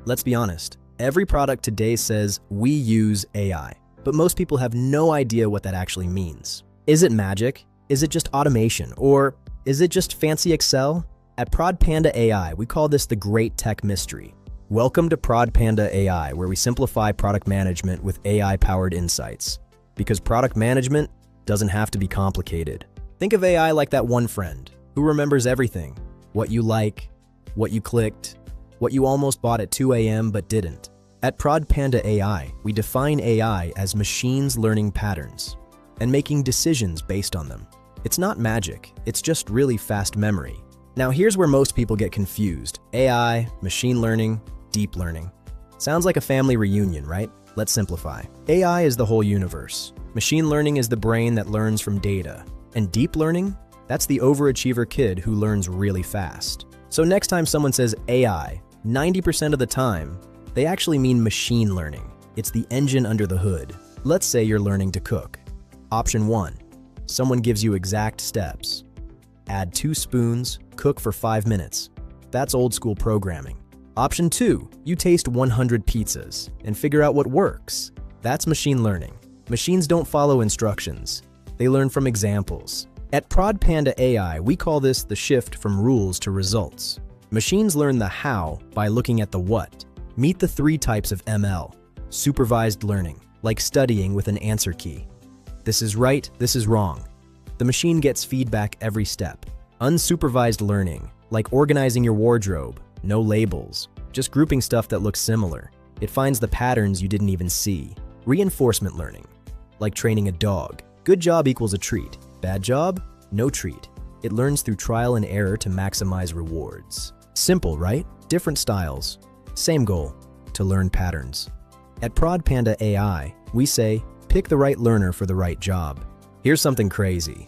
Let's be honest, every product today says we use AI, but most people have no idea what that actually means. Is it magic? Is it just automation? Or is it just fancy Excel? At Prod Panda AI, we call this the great tech mystery. Welcome to Prod Panda AI, where we simplify product management with AI-powered insights. Because product management doesn't have to be complicated. Think of AI like that one friend who remembers everything. What you like, what you clicked, what you almost bought at 2 a.m. but didn't. At Prod Panda AI, we define AI as machines learning patterns and making decisions based on them. It's not magic, it's just really fast memory. Now here's where most people get confused. AI, machine learning, deep learning. Sounds like a family reunion, right? Let's simplify. AI is the whole universe. Machine learning is the brain that learns from data. And deep learning? That's the overachiever kid who learns really fast. So next time someone says AI, 90% of the time, they actually mean machine learning. It's the engine under the hood. Let's say you're learning to cook. Option 1. Someone gives you exact steps. Add 2 spoons, cook for 5 minutes. That's old school programming. Option 2. You taste 100 pizzas and figure out what works. That's machine learning. Machines don't follow instructions. They learn from examples. At Prod Panda AI, we call this the shift from rules to results. Machines learn the how by looking at the what. Meet the 3 types of ML. Supervised learning, like studying with an answer key. This is right, this is wrong. The machine gets feedback every step. Unsupervised learning, like organizing your wardrobe. No labels, just grouping stuff that looks similar. It finds the patterns you didn't even see. Reinforcement learning, like training a dog. Good job equals a treat. Bad job? No treat. It learns through trial and error to maximize rewards. Simple, right? Different styles. Same goal, to learn patterns. At Prod Panda AI, we say, pick the right learner for the right job. Here's something crazy.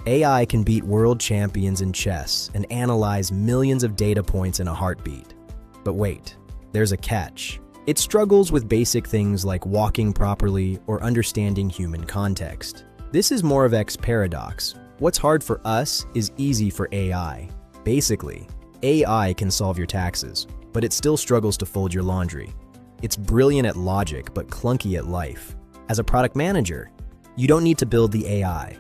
AI can beat world champions in chess and analyze millions of data points in a heartbeat. But wait, there's a catch. It struggles with basic things like walking properly or understanding human context. This is more of X paradox. What's hard for us is easy for AI. Basically, AI can solve your taxes, but it still struggles to fold your laundry. It's brilliant at logic, but clunky at life. As a product manager, you don't need to build the AI.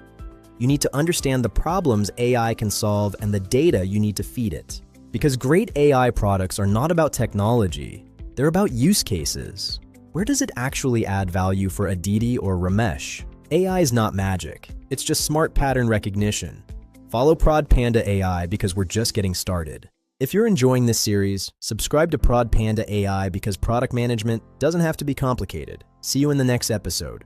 You need to understand the problems AI can solve and the data you need to feed it. Because great AI products are not about technology, they're about use cases. Where does it actually add value for Aditi or Ramesh? AI is not magic, it's just smart pattern recognition. Follow Prod Panda AI because we're just getting started. If you're enjoying this series, subscribe to Prod Panda AI because product management doesn't have to be complicated. See you in the next episode.